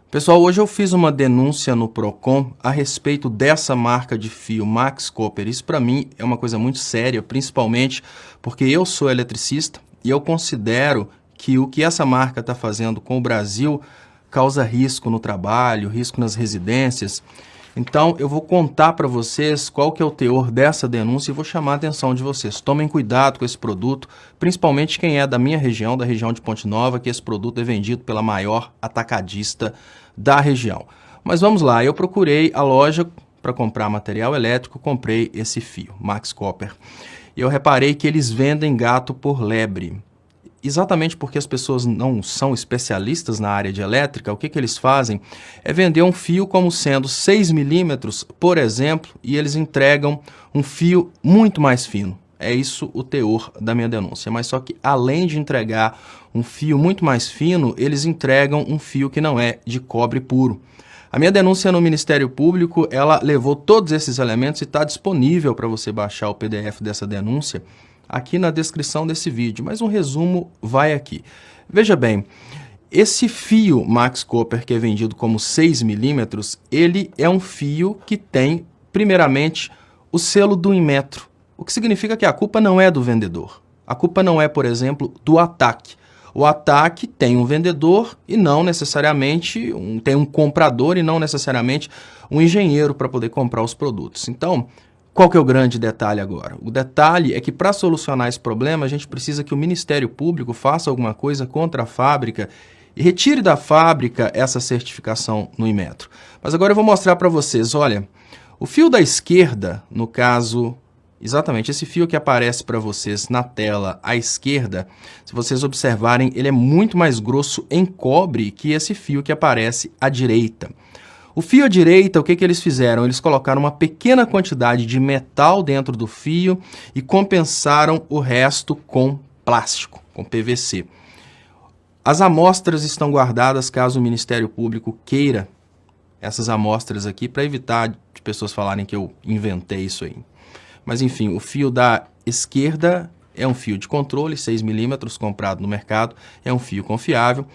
Pessoal, hoje eu fiz uma denúncia no Procon a respeito dessa marca de fio Max Copper. Isso para mim é uma coisa muito séria, principalmente porque eu sou eletricista e eu considero que o que essa marca está fazendo com o Brasil causa risco no trabalho, risco nas residências. Então eu vou contar para vocês qual que é o teor dessa denúncia e vou chamar a atenção de vocês. Tomem cuidado com esse produto, principalmente quem é da minha região, da região de Ponte Nova, que esse produto é vendido pela maior atacadista da região. Mas vamos lá, eu procurei a loja para comprar material elétrico, comprei esse fio, Max Copper. E eu reparei que eles vendem gato por lebre. Exatamente porque as pessoas não são especialistas na área de elétrica, o que eles fazem é vender um fio como sendo 6 milímetros, por exemplo, e eles entregam um fio muito mais fino. É isso o teor da minha denúncia. Mas só que além de entregar um fio muito mais fino, eles entregam um fio que não é de cobre puro. A minha denúncia no Ministério Público, ela levou todos esses elementos e está disponível para você baixar o PDF dessa denúncia aqui na descrição desse vídeo, mas um resumo vai aqui. Veja bem, esse fio Max Copper que é vendido como 6 milímetros, ele é um fio que tem, primeiramente, o selo do Inmetro, o que significa que a culpa não é do vendedor. A culpa não é, por exemplo, do ATAC. O ATAC tem um vendedor e não necessariamente, tem um comprador e não necessariamente um engenheiro para poder comprar os produtos. Então, qual que é o grande detalhe agora? O detalhe é que para solucionar esse problema, a gente precisa que o Ministério Público faça alguma coisa contra a fábrica e retire da fábrica essa certificação no Inmetro. Mas agora eu vou mostrar para vocês, olha, o fio da esquerda, no caso, exatamente esse fio que aparece para vocês na tela à esquerda, se vocês observarem, ele é muito mais grosso em cobre que esse fio que aparece à direita. O fio à direita, o que eles fizeram? Eles colocaram uma pequena quantidade de metal dentro do fio e compensaram o resto com plástico, com PVC. As amostras estão guardadas caso o Ministério Público queira essas amostras aqui para evitar de pessoas falarem que eu inventei isso aí. Mas enfim, o fio da esquerda é um fio de controle, 6 milímetros, comprado no mercado, é um fio confiável.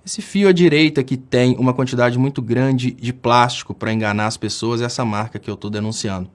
Esse fio à direita que tem uma quantidade muito grande de plástico para enganar as pessoas é essa marca que eu estou denunciando,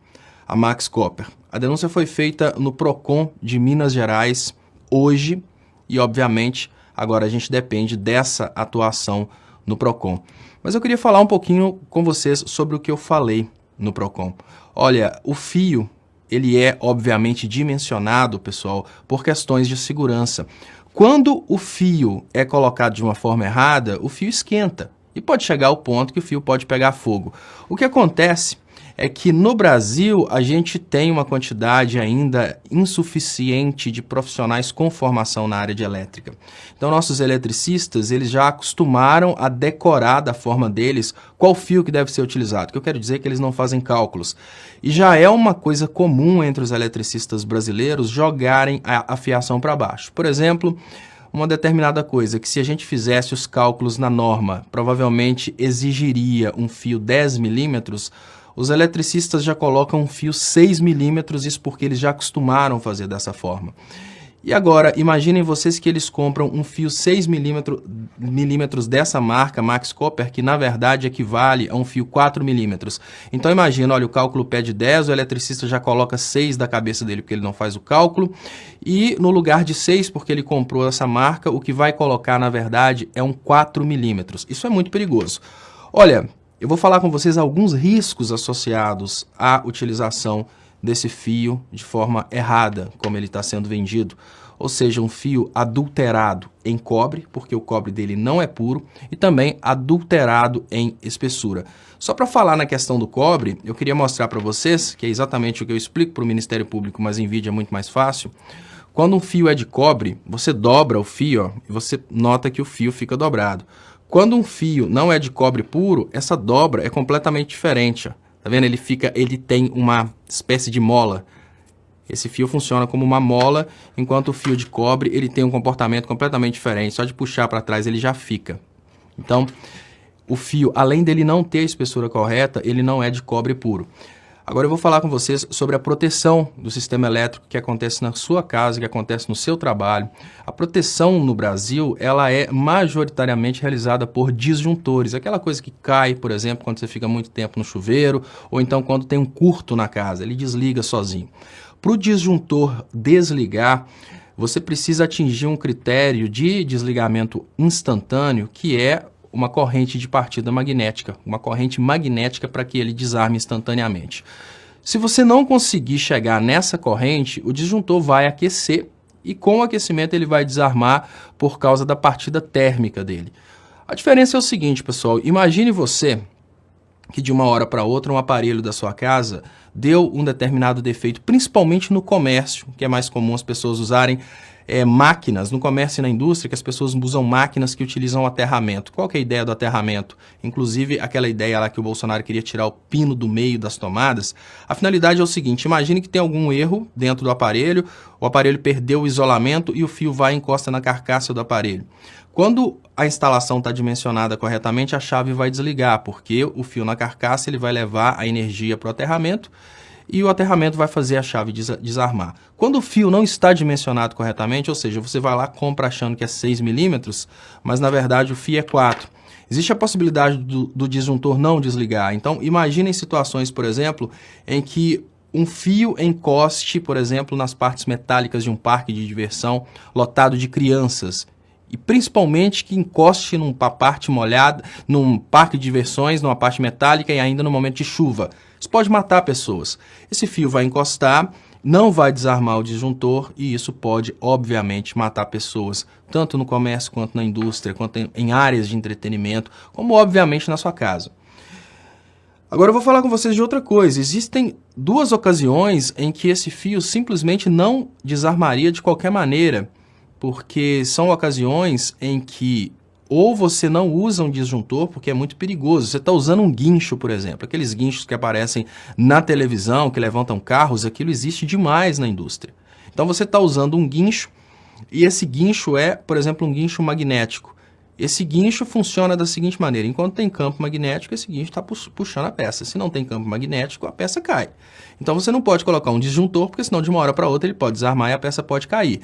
a Max Copper. A denúncia foi feita no Procon de Minas Gerais hoje e, obviamente, agora a gente depende dessa atuação no Procon. Mas eu queria falar um pouquinho com vocês sobre o que eu falei no Procon. Olha, o fio, ele é obviamente dimensionado, pessoal, por questões de segurança. Quando o fio é colocado de uma forma errada, o fio esquenta e pode chegar ao ponto que o fio pode pegar fogo. O que acontece é que no Brasil a gente tem uma quantidade ainda insuficiente de profissionais com formação na área de elétrica. Então nossos eletricistas, eles já acostumaram a decorar da forma deles qual fio que deve ser utilizado. O que eu quero dizer é que eles não fazem cálculos. E já é uma coisa comum entre os eletricistas brasileiros jogarem a fiação para baixo. Por exemplo, uma determinada coisa que se a gente fizesse os cálculos na norma, provavelmente exigiria um fio 10 milímetros, os eletricistas já colocam um fio 6 milímetros, isso porque eles já acostumaram fazer dessa forma. E agora, imaginem vocês que eles compram um fio 6 milímetros dessa marca, Max Copper, que na verdade equivale a um fio 4 milímetros. Então imagina, olha, o cálculo pede 10, o eletricista já coloca 6 da cabeça dele, porque ele não faz o cálculo, e no lugar de 6, porque ele comprou essa marca, o que vai colocar na verdade é um 4 milímetros. Isso é muito perigoso. Olha, eu vou falar com vocês alguns riscos associados à utilização desse fio de forma errada, como ele está sendo vendido. Ou seja, um fio adulterado em cobre, porque o cobre dele não é puro, e também adulterado em espessura. Só para falar na questão do cobre, eu queria mostrar para vocês, que é exatamente o que eu explico para o Ministério Público, mas em vídeo é muito mais fácil. Quando um fio é de cobre, você dobra o fio, ó, e você nota que o fio fica dobrado. Quando um fio não é de cobre puro, essa dobra é completamente diferente. Ó. Tá vendo? Ele tem uma espécie de mola. Esse fio funciona como uma mola, enquanto o fio de cobre ele tem um comportamento completamente diferente. Só de puxar para trás ele já fica. Então, o fio, além dele não ter a espessura correta, ele não é de cobre puro. Agora eu vou falar com vocês sobre a proteção do sistema elétrico que acontece na sua casa, que acontece no seu trabalho. A proteção no Brasil, ela é majoritariamente realizada por disjuntores, aquela coisa que cai, por exemplo, quando você fica muito tempo no chuveiro, ou então quando tem um curto na casa, ele desliga sozinho. Para o disjuntor desligar, você precisa atingir um critério de desligamento instantâneo, que é uma corrente de partida magnética, uma corrente magnética para que ele desarme instantaneamente. Se você não conseguir chegar nessa corrente, o disjuntor vai aquecer e com o aquecimento ele vai desarmar por causa da partida térmica dele. A diferença é o seguinte, pessoal, imagine você que de uma hora para outra um aparelho da sua casa deu um determinado defeito, principalmente no comércio, que é mais comum as pessoas usarem máquinas, no comércio e na indústria, que as pessoas usam máquinas que utilizam aterramento. Qual que é a ideia do aterramento? Inclusive, aquela ideia lá que o Bolsonaro queria tirar o pino do meio das tomadas. A finalidade é o seguinte, imagine que tem algum erro dentro do aparelho, o aparelho perdeu o isolamento e o fio vai e encosta na carcaça do aparelho. Quando a instalação está dimensionada corretamente, a chave vai desligar, porque o fio na carcaça ele vai levar a energia para o aterramento e o aterramento vai fazer a chave desarmar. Quando o fio não está dimensionado corretamente, ou seja, você vai lá, compra achando que é 6 milímetros, mas na verdade o fio é 4. Existe a possibilidade do disjuntor não desligar. Então, imaginem situações, por exemplo, em que um fio encoste, por exemplo, nas partes metálicas de um parque de diversão lotado de crianças. E principalmente que encoste numa parte molhada, num parque de diversões, numa parte metálica e ainda no momento de chuva. Isso pode matar pessoas. Esse fio vai encostar, não vai desarmar o disjuntor e isso pode, obviamente, matar pessoas, tanto no comércio quanto na indústria, quanto em áreas de entretenimento, como obviamente na sua casa. Agora eu vou falar com vocês de outra coisa. Existem duas ocasiões em que esse fio simplesmente não desarmaria de qualquer maneira, porque são ocasiões em que ou você não usa um disjuntor, porque é muito perigoso. Você está usando um guincho, por exemplo, aqueles guinchos que aparecem na televisão, que levantam carros, aquilo existe demais na indústria. Então você está usando um guincho e esse guincho é, por exemplo, um guincho magnético. Esse guincho funciona da seguinte maneira, enquanto tem campo magnético, esse guincho está puxando a peça. Se não tem campo magnético, a peça cai. Então você não pode colocar um disjuntor, porque senão de uma hora para outra ele pode desarmar e a peça pode cair.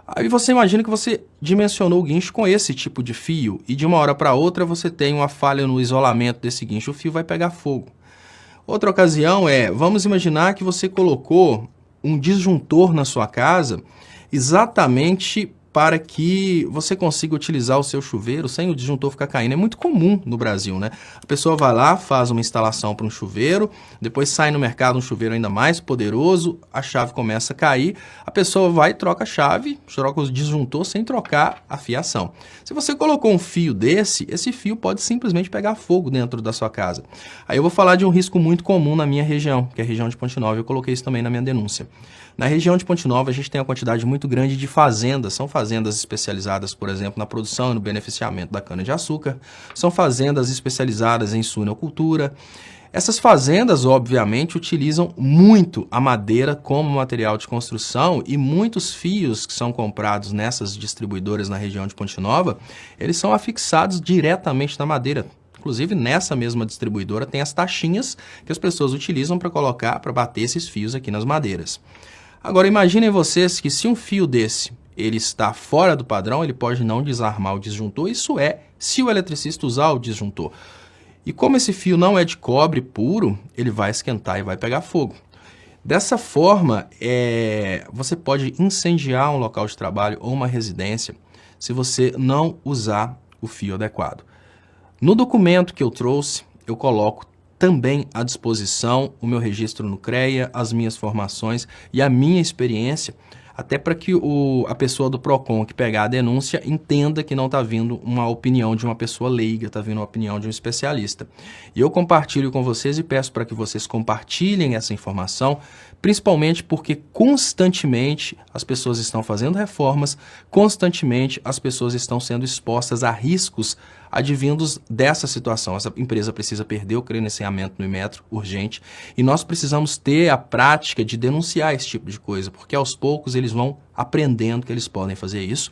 Aí você imagina que você dimensionou o guincho com esse tipo de fio e de uma hora para outra você tem uma falha no isolamento desse guincho, o fio vai pegar fogo. Outra ocasião é, vamos imaginar que você colocou um disjuntor na sua casa exatamente para que você consiga utilizar o seu chuveiro sem o disjuntor ficar caindo. É muito comum no Brasil, né? A pessoa vai lá, faz uma instalação para um chuveiro, depois sai no mercado um chuveiro ainda mais poderoso, a chave começa a cair, a pessoa vai e troca a chave, troca o disjuntor sem trocar a fiação. Se você colocou um fio desse, esse fio pode simplesmente pegar fogo dentro da sua casa. Aí eu vou falar de um risco muito comum na minha região, que é a região de Ponte Nova, eu coloquei isso também na minha denúncia. Na região de Ponte Nova, a gente tem uma quantidade muito grande de fazendas. São fazendas especializadas, por exemplo, na produção e no beneficiamento da cana-de-açúcar. São fazendas especializadas em suinocultura. Essas fazendas, obviamente, utilizam muito a madeira como material de construção e muitos fios que são comprados nessas distribuidoras na região de Ponte Nova, eles são afixados diretamente na madeira. Inclusive, nessa mesma distribuidora tem as taxinhas que as pessoas utilizam para colocar, para bater esses fios aqui nas madeiras. Agora, imaginem vocês que se um fio desse ele está fora do padrão, ele pode não desarmar o disjuntor, isso é, se o eletricista usar o disjuntor. E como esse fio não é de cobre puro, ele vai esquentar e vai pegar fogo. Dessa forma, você pode incendiar um local de trabalho ou uma residência se você não usar o fio adequado. No documento que eu trouxe, eu coloco também à disposição o meu registro no CREA, as minhas formações e a minha experiência, até para que a pessoa do PROCON que pegar a denúncia entenda que não está vindo uma opinião de uma pessoa leiga, está vindo uma opinião de um especialista. E eu compartilho com vocês e peço para que vocês compartilhem essa informação, principalmente porque constantemente as pessoas estão fazendo reformas, constantemente as pessoas estão sendo expostas a riscos advindos dessa situação. Essa empresa precisa perder o credenciamento no Inmetro urgente e nós precisamos ter a prática de denunciar esse tipo de coisa, porque aos poucos eles vão aprendendo que eles podem fazer isso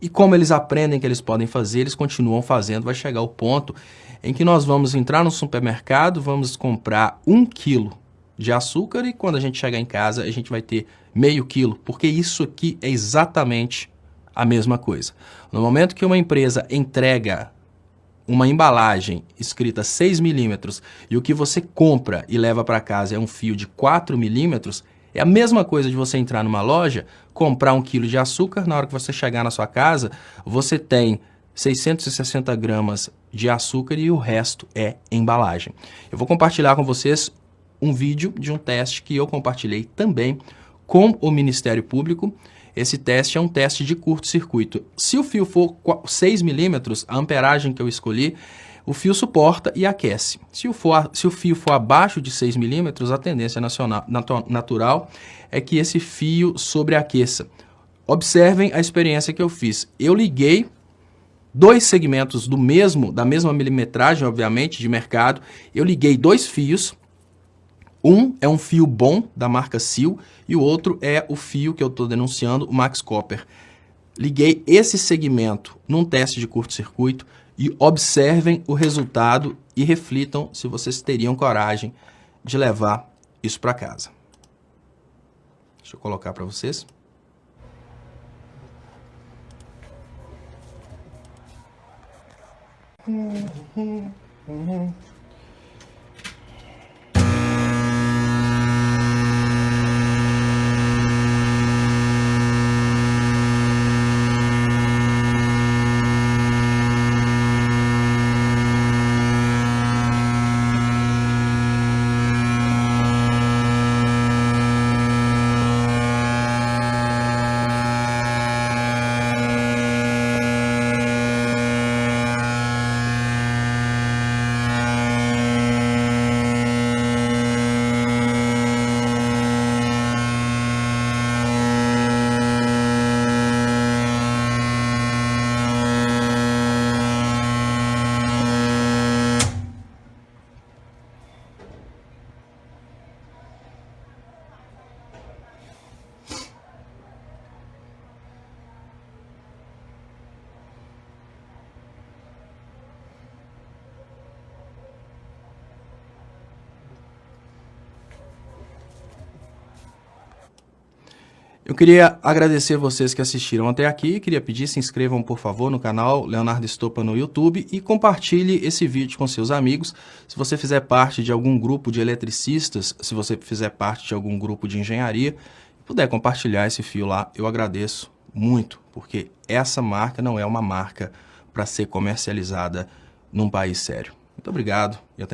e como eles aprendem que eles podem fazer, eles continuam fazendo, vai chegar o ponto em que nós vamos entrar no supermercado, vamos comprar 1 quilo de açúcar e quando a gente chegar em casa a gente vai ter meio quilo, porque isso aqui é exatamente a mesma coisa. No momento que uma empresa entrega uma embalagem escrita 6 milímetros e o que você compra e leva para casa é um fio de 4 milímetros, é a mesma coisa de você entrar numa loja, comprar 1 quilo de açúcar, na hora que você chegar na sua casa, você tem 660 gramas de açúcar e o resto é embalagem. Eu vou compartilhar com vocês um vídeo de um teste que eu compartilhei também com o Ministério Público. Esse teste é um teste de curto-circuito. Se o fio for 6 milímetros, a amperagem que eu escolhi, o fio suporta e aquece. Se o fio for abaixo de 6 milímetros, a tendência natural é que esse fio sobreaqueça. Observem a experiência que eu fiz. Eu liguei 2 segmentos da mesma milimetragem, obviamente, de mercado. Eu liguei 2 fios. Um é um fio bom da marca Sil e o outro é o fio que eu estou denunciando, o Max Copper. Liguei esse segmento num teste de curto-circuito e observem o resultado e reflitam se vocês teriam coragem de levar isso para casa. Deixa eu colocar para vocês. Eu queria agradecer vocês que assistiram até aqui, queria pedir, se inscrevam por favor no canal Leonardo Estopa no YouTube e compartilhe esse vídeo com seus amigos. Se você fizer parte de algum grupo de eletricistas, se você fizer parte de algum grupo de engenharia, puder compartilhar esse fio lá, eu agradeço muito, porque essa marca não é uma marca para ser comercializada num país sério. Muito obrigado e até mais.